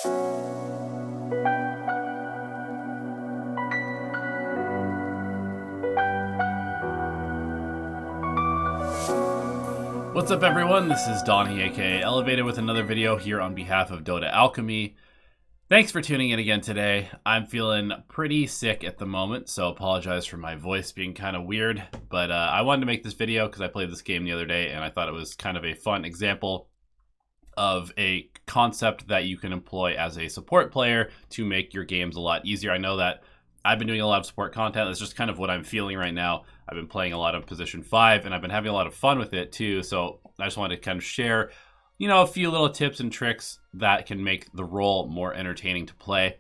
What's up everyone, this is Donnie aka Elevated with another video here on behalf of Dota Alchemy. Thanks for tuning in again today. I'm feeling pretty sick at the moment, so apologize for my voice being kind of weird, but I wanted to make this video because I played this game the other day and I thought it was kind of a fun example of a concept that you can employ as a support player to make your games a lot easier. I know that I've been doing a lot of support content. That's just kind of what I'm feeling right now. I've been playing a lot of Position 5, and I've been having a lot of fun with it too. So I just wanted to kind of share, a few little tips and tricks that can make the role more entertaining to play.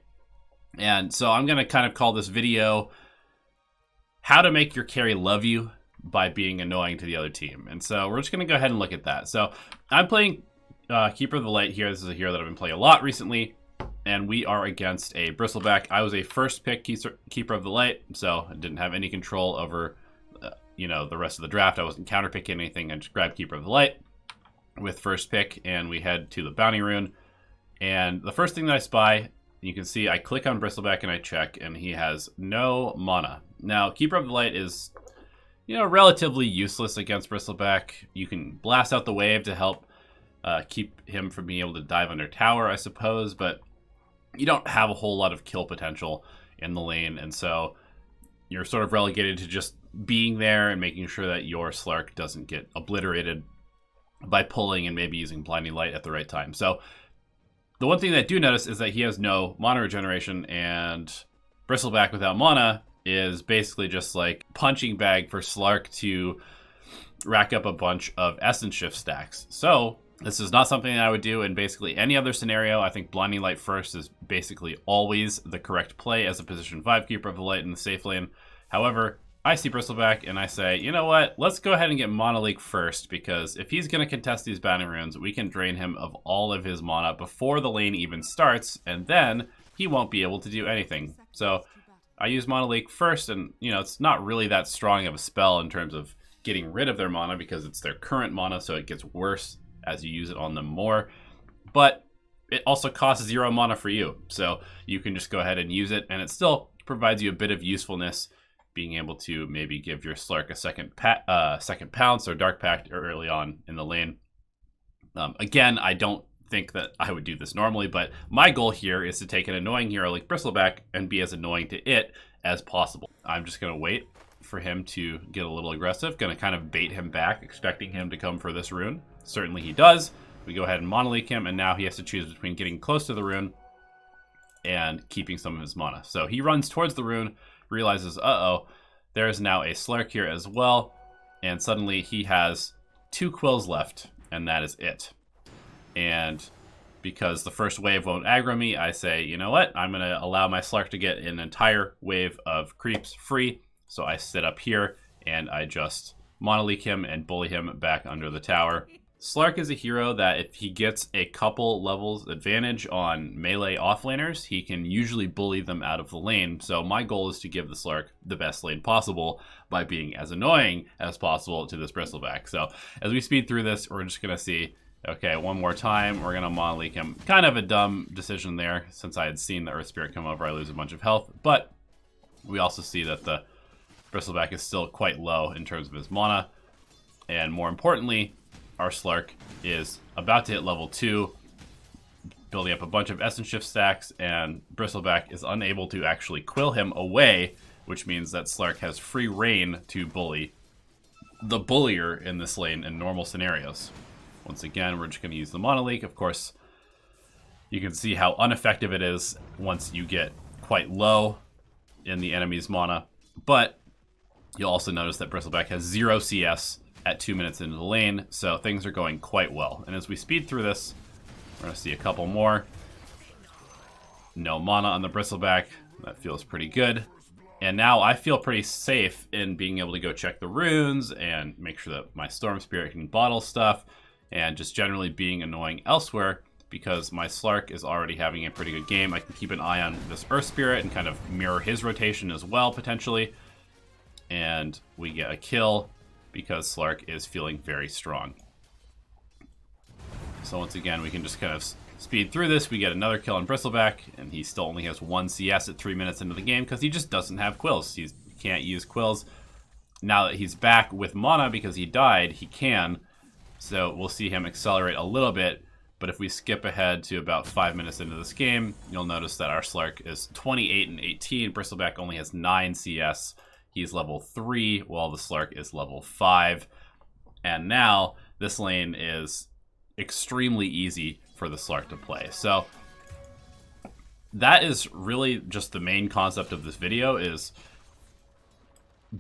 And so I'm going to kind of call this video, How to Make Your Carry Love You by Being Annoying to the Other Team. And so we're just going to go ahead and look at that. So I'm playing Keeper of the Light here. This is a hero that I've been playing a lot recently. And we are against a Bristleback. I was a first pick Keeper of the Light, so I didn't have any control over, the rest of the draft. I wasn't counterpicking anything. I just grabbed Keeper of the Light with first pick, and we head to the Bounty Rune. And the first thing that I spy, you can see I click on Bristleback and I check, and he has no mana. Now, Keeper of the Light is, relatively useless against Bristleback. You can blast out the wave to help keep him from being able to dive under tower, I suppose, but you don't have a whole lot of kill potential in the lane, and so you're sort of relegated to just being there and making sure that your Slark doesn't get obliterated by pulling and maybe using Blinding Light at the right time. So the one thing that I do notice is that he has no mana regeneration, and Bristleback without mana is basically just like punching bag for Slark to rack up a bunch of Essence Shift stacks. So this is not something that I would do in basically any other scenario. I think Blinding Light first is basically always the correct play as a Position 5 Keeper of the Light in the safe lane. However, I see Bristleback and I say, you know what? Let's go ahead and get Mana Leak first, because if he's going to contest these Bounty Runes, we can drain him of all of his mana before the lane even starts, and then he won't be able to do anything. So I use Mana Leak first, and it's not really that strong of a spell in terms of getting rid of their mana, because it's their current mana, so it gets worse as you use it on them more, but it also costs 0 mana for you, so you can just go ahead and use it, and it still provides you a bit of usefulness, being able to maybe give your Slark a second pounce or Dark Pact early on in the lane. Again, I don't think that I would do this normally, but my goal here is to take an annoying hero like Bristleback and be as annoying to it as possible. I'm just going to wait for him to get a little aggressive, going to kind of bait him back, expecting him to come for this rune. Certainly he does. We go ahead and Mana Leak him, and now he has to choose between getting close to the rune and keeping some of his mana. So he runs towards the rune, realizes, uh-oh, there's now a Slark here as well, and suddenly he has 2 quills left, and that is it. And because the first wave won't aggro me, I say, you know what, I'm going to allow my Slark to get an entire wave of creeps free. So I sit up here, and I just Mana Leak him and bully him back under the tower. Slark is a hero that if he gets a couple levels advantage on melee offlaners, he can usually bully them out of the lane. So my goal is to give the Slark the best lane possible by being as annoying as possible to this Bristleback. So as we speed through this, we're just going to see, okay, one more time, we're going to Mana Leak him. Kind of a dumb decision there. Since I had seen the Earth Spirit come over, I lose a bunch of health. But we also see that the Bristleback is still quite low in terms of his mana. And more importantly, our Slark is about to hit level 2, building up a bunch of Essence Shift stacks, and Bristleback is unable to actually quill him away, which means that Slark has free reign to bully the bullier in this lane in normal scenarios. Once again, we're just going to use the Mana Leak. Of course, you can see how ineffective it is once you get quite low in the enemy's mana, but you'll also notice that Bristleback has 0 CS at 2 minutes into the lane, so things are going quite well. And as we speed through this, we're going to see a couple more. No mana on the Bristleback. That feels pretty good. And now I feel pretty safe in being able to go check the runes and make sure that my Storm Spirit can bottle stuff, and just generally being annoying elsewhere, because my Slark is already having a pretty good game. I can keep an eye on this Earth Spirit and kind of mirror his rotation as well, potentially. And we get a kill because Slark is feeling very strong. So once again, we can just kind of speed through this, we get another kill on Bristleback, and he still only has 1 CS at 3 minutes into the game because he just doesn't have quills. He can't use quills. Now that he's back with mana because he died, he can. So we'll see him accelerate a little bit. But if we skip ahead to about 5 minutes into this game, you'll notice that our Slark is 28 and 18. Bristleback only has 9 CS. He's level 3, while the Slark is level 5. And now this lane is extremely easy for the Slark to play. So that is really just the main concept of this video, is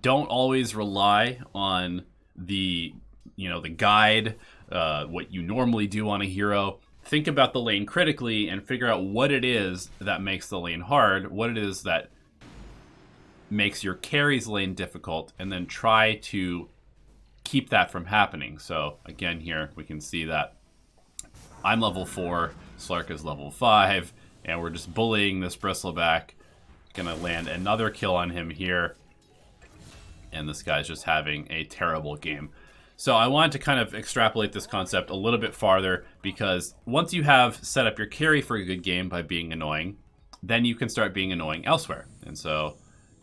don't always rely on the guide, what you normally do on a hero. Think about the lane critically and figure out what it is that makes the lane hard, what it is that makes your carry's lane difficult, and then try to keep that from happening. So again, here we can see that I'm level 4, Slark is level 5, and we're just bullying this Bristleback. Gonna land another kill on him here, and this guy's just having a terrible game. So I wanted to kind of extrapolate this concept a little bit farther, because once you have set up your carry for a good game by being annoying, then you can start being annoying elsewhere. And so,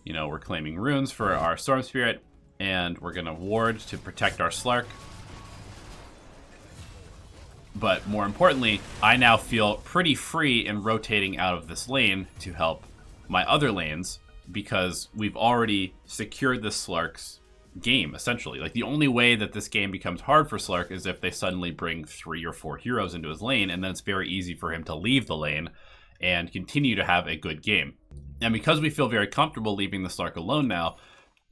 we're claiming runes for our Storm Spirit, and we're gonna ward to protect our Slark. But more importantly, I now feel pretty free in rotating out of this lane to help my other lanes, because we've already secured the Slark's game, essentially. Like, the only way that this game becomes hard for Slark is if they suddenly bring 3 or 4 heroes into his lane, and then it's very easy for him to leave the lane and continue to have a good game. And because we feel very comfortable leaving the Slark alone now,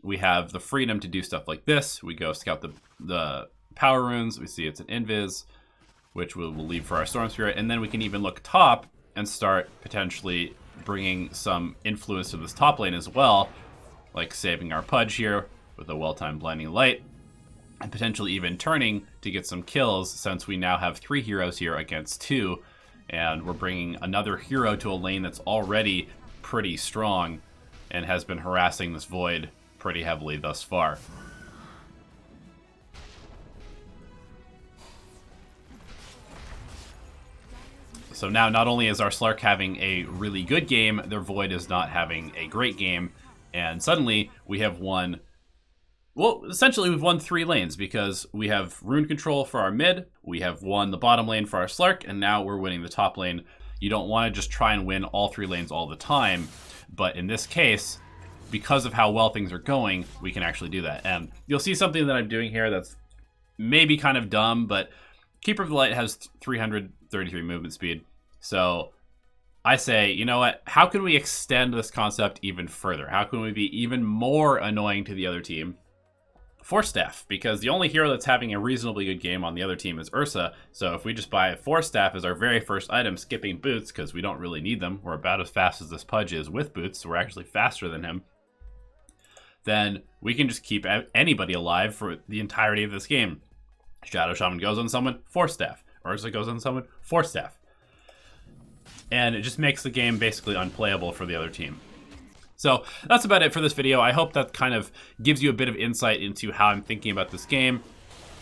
we have the freedom to do stuff like this. We go scout the power runes. We see it's an invis, which we'll leave for our Storm Spirit, and then we can even look top and start potentially bringing some influence to this top lane as well, like saving our Pudge here with a well-timed Blinding Light, and potentially even turning to get some kills, since we now have 3 heroes here against 2, and we're bringing another hero to a lane that's already pretty strong and has been harassing this Void pretty heavily thus far. So now not only is our Slark having a really good game, their Void is not having a great game, and suddenly we have won, well, essentially we've won 3 lanes, because we have rune control for our mid, we have won the bottom lane for our Slark, and now we're winning the top lane. You don't want to just try and win all 3 lanes all the time, but in this case, because of how well things are going, we can actually do that. And you'll see something that I'm doing here that's maybe kind of dumb, but Keeper of the Light has 333 movement speed. So I say, you know what? How can we extend this concept even further? How can we be even more annoying to the other team? Force Staff, because the only hero that's having a reasonably good game on the other team is Ursa. So if we just buy a Force Staff as our very first item, skipping boots, because we don't really need them, we're about as fast as this Pudge is with boots, so we're actually faster than him, then we can just keep anybody alive for the entirety of this game. Shadow Shaman goes on someone, Force Staff. Ursa goes on someone, Force Staff. And it just makes the game basically unplayable for the other team. So that's about it for this video. I hope that kind of gives you a bit of insight into how I'm thinking about this game,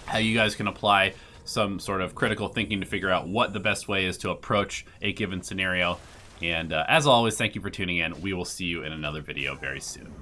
how you guys can apply some sort of critical thinking to figure out what the best way is to approach a given scenario. And as always, thank you for tuning in. We will see you in another video very soon.